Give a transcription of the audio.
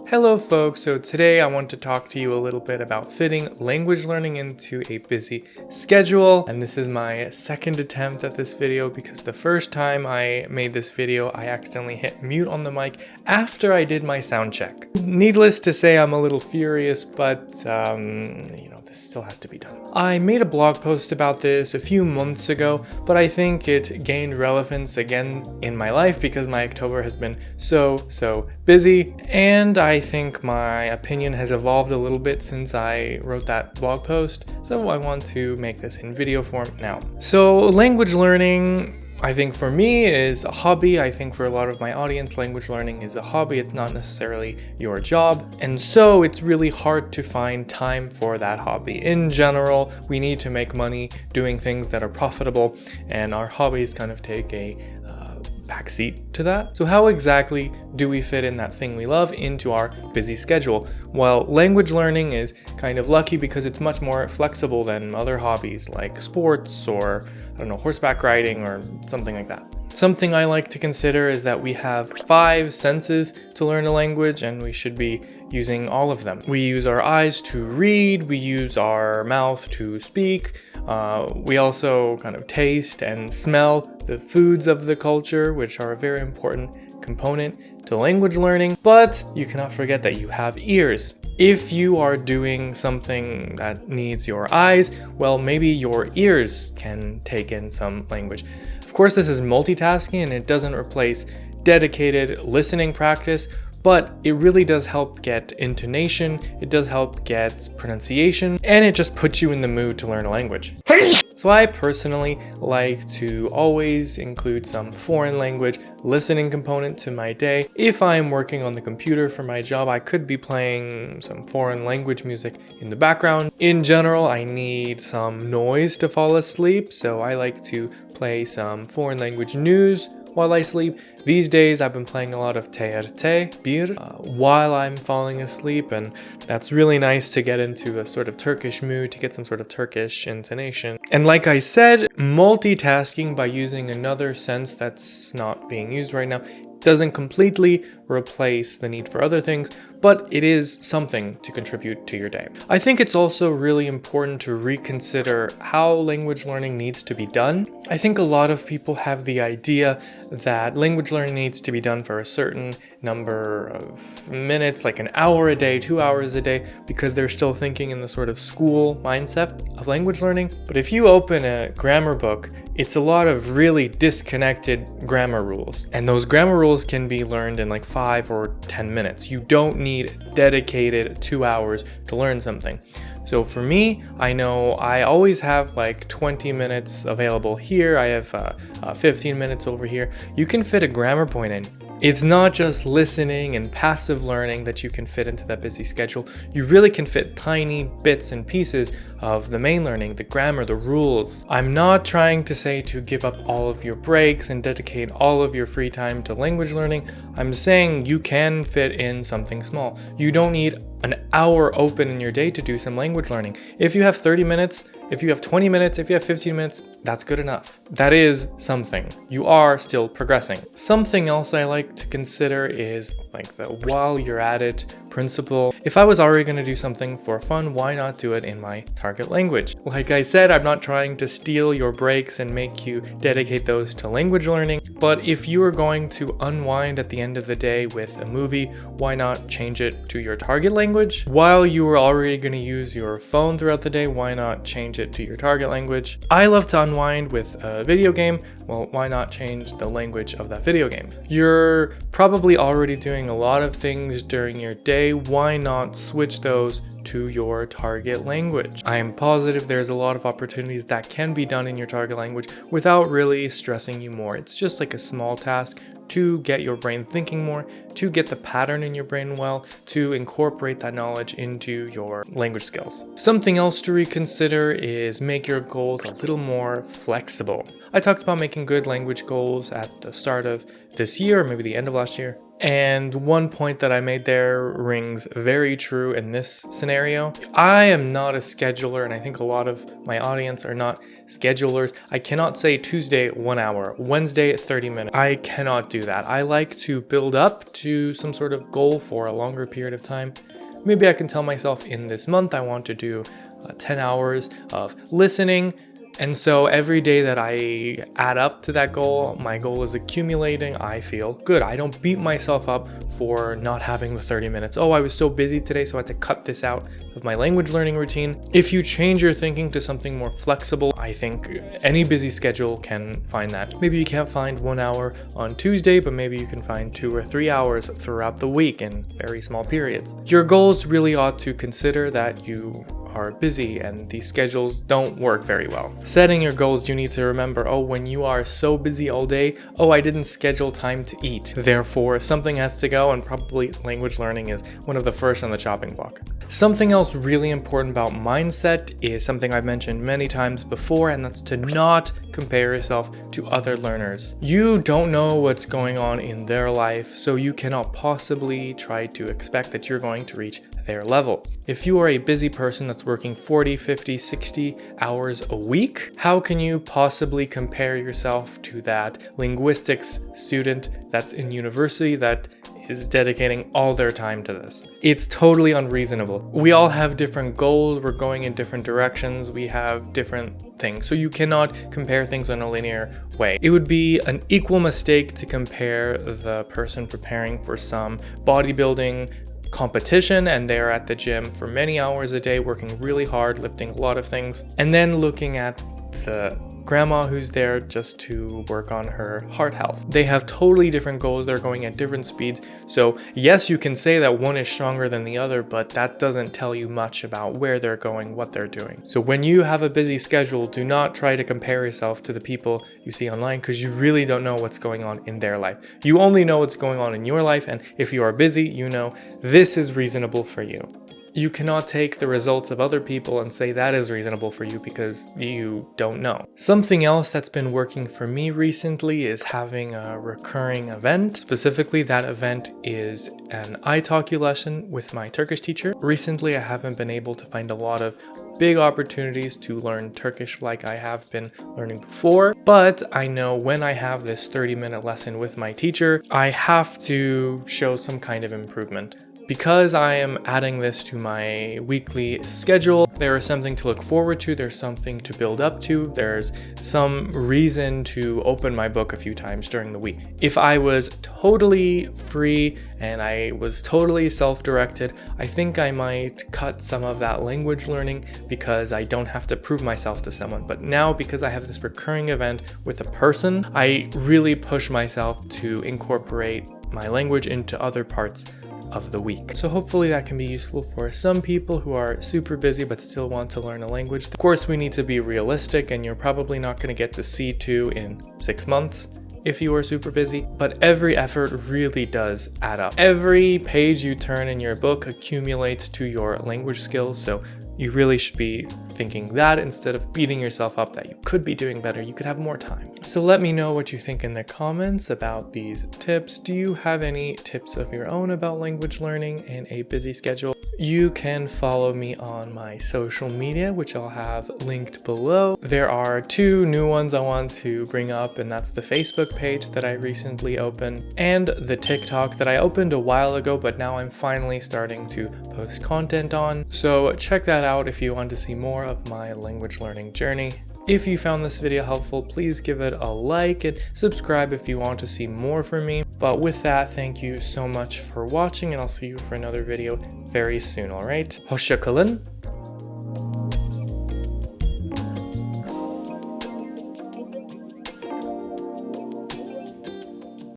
Hello folks, so today I want to talk to you a little bit about fitting language learning into a busy schedule. And this is my second attempt at this video because the first time I made this video, I accidentally hit mute on the mic after I did my sound check. Needless to say, I'm a little furious, but this still has to be done. I made a blog post about this a few months ago, but I think it gained relevance again in my life because my October has been so busy, and I think my opinion has evolved a little bit since I wrote that blog post, so I want to make this in video form now. So language learning, I think for me, is a hobby. I think for a lot of my audience, language learning is a hobby. It's not necessarily your job. And so it's really hard to find time for that hobby. In general, we need to make money doing things that are profitable, and our hobbies kind of take a backseat to that. So how exactly do we fit in that thing we love into our busy schedule? Well, language learning is kind of lucky because it's much more flexible than other hobbies like sports or, horseback riding or something like that. Something I like to consider is that we have 5 senses to learn a language, and we should be using all of them. We use our eyes to read, we use our mouth to speak, we also kind of taste and smell the foods of the culture, which are a very important component to language learning. But you cannot forget that you have ears. If you are doing something that needs your eyes, well, maybe your ears can take in some language. Of course, this is multitasking and it doesn't replace dedicated listening practice, but it really does help get intonation, it does help get pronunciation, and it just puts you in the mood to learn a language. So I personally like to always include some foreign language listening component to my day. If I'm working on the computer for my job, I could be playing some foreign language music in the background. In general, I need some noise to fall asleep, so I like to play some foreign language news while I sleep. These days I've been playing a lot of TRT, bir, while I'm falling asleep, and that's really nice to get into a sort of Turkish mood, to get some sort of Turkish intonation. And like I said, multitasking by using another sense that's not being used right now doesn't completely replace the need for other things, but it is something to contribute to your day. I think it's also really important to reconsider how language learning needs to be done. I think a lot of people have the idea that language learning needs to be done for a certain number of minutes, like an hour a day, 2 hours a day, because they're still thinking in the sort of school mindset of language learning. But if you open a grammar book, it's a lot of really disconnected grammar rules. And those grammar rules can be learned in like 5 or 10 minutes. You don't need dedicated 2 hours to learn something. So for me, I know I always have like 20 minutes available here. I have 15 minutes over here. You can fit a grammar point in. It's not just listening and passive learning that you can fit into that busy schedule. You really can fit tiny bits and pieces of the main learning, the grammar, the rules. I'm not trying to say to give up all of your breaks and dedicate all of your free time to language learning. I'm saying you can fit in something small. You don't need an hour open in your day to do some language learning. If you have 30 minutes, if you have 20 minutes, if you have 15 minutes, that's good enough. That is something. You are still progressing. Something else I like to consider is like the while you're at it principle. If I was already going to do something for fun, why not do it in my target language? Like I said, I'm not trying to steal your breaks and make you dedicate those to language learning, but if you are going to unwind at the end of the day with a movie, why not change it to your target language? While you are already going to use your phone throughout the day, why not change it to your target language? I love to unwind with a video game. Well, why not change the language of that video game? You're probably already doing a lot of things during your day. Why not switch those to your target language? I am positive there's a lot of opportunities that can be done in your target language without really stressing you more. It's just like a small task to get your brain thinking more, to get the pattern in your brain well, to incorporate that knowledge into your language skills. Something else to reconsider is make your goals a little more flexible. I talked about making good language goals at the start of this year, or maybe the end of last year. And one point that I made there rings very true in this scenario. I am not a scheduler, and I think a lot of my audience are not schedulers. I cannot say Tuesday 1 hour, Wednesday 30 minutes. I cannot do that. I like to build up to some sort of goal for a longer period of time. Maybe I can tell myself in this month I want to do 10 hours of listening. And so every day that I add up to that goal, my goal is accumulating, I feel good. I don't beat myself up for not having the 30 minutes. Oh, I was so busy today, so I had to cut this out of my language learning routine. If you change your thinking to something more flexible, I think any busy schedule can find that. Maybe you can't find 1 hour on Tuesday, but maybe you can find 2 or 3 hours throughout the week in very small periods. Your goals really ought to consider that you are busy and these schedules don't work very well. Setting your goals, you need to remember, oh, when you are so busy all day, oh, I didn't schedule time to eat. Therefore, something has to go, and probably language learning is one of the first on the chopping block. Something else really important about mindset is something I've mentioned many times before, and that's to not compare yourself to other learners. You don't know what's going on in their life, so you cannot possibly try to expect that you're going to reach their level. If you are a busy person that's working 40, 50, 60 hours a week, how can you possibly compare yourself to that linguistics student that's in university that is dedicating all their time to this? It's totally unreasonable. We all have different goals, we're going in different directions, we have different things, so you cannot compare things in a linear way. It would be an equal mistake to compare the person preparing for some bodybuilding competition and they're at the gym for many hours a day working really hard, lifting a lot of things, and then looking at the grandma who's there just to work on her heart health. They have totally different goals, they're going at different speeds. So yes, you can say that one is stronger than the other, but that doesn't tell you much about where they're going, what they're doing. So when you have a busy schedule, do not try to compare yourself to the people you see online, because you really don't know what's going on in their life. You only know what's going on in your life, and if you are busy, you know this is reasonable for you. You cannot take the results of other people and say that is reasonable for you because you don't know. Something else that's been working for me recently is having a recurring event. Specifically, that event is an italki lesson with my Turkish teacher. Recently, I haven't been able to find a lot of big opportunities to learn Turkish like I have been learning before, but I know when I have this 30-minute lesson with my teacher, I have to show some kind of improvement. Because I am adding this to my weekly schedule, there is something to look forward to, there's something to build up to, there's some reason to open my book a few times during the week. If I was totally free and I was totally self-directed, I think I might cut some of that language learning because I don't have to prove myself to someone. But now, because I have this recurring event with a person, I really push myself to incorporate my language into other parts of the week. So hopefully that can be useful for some people who are super busy but still want to learn a language. Of course, we need to be realistic, and you're probably not going to get to C2 in 6 months if you are super busy, but every effort really does add up. Every page you turn in your book accumulates to your language skills, so you really should be thinking that instead of beating yourself up that you could be doing better, you could have more time. So let me know what you think in the comments about these tips. Do you have any tips of your own about language learning in a busy schedule? You can follow me on my social media, which I'll have linked below. There are 2 new ones I want to bring up, and that's the Facebook page that I recently opened and the TikTok that I opened a while ago, but now I'm finally starting to post content on. So check that out if you want to see more of my language learning journey. If you found this video helpful, please give it a like and subscribe if you want to see more from me. But with that, thank you so much for watching, and I'll see you for another video very soon, alright? Hoşça kalın.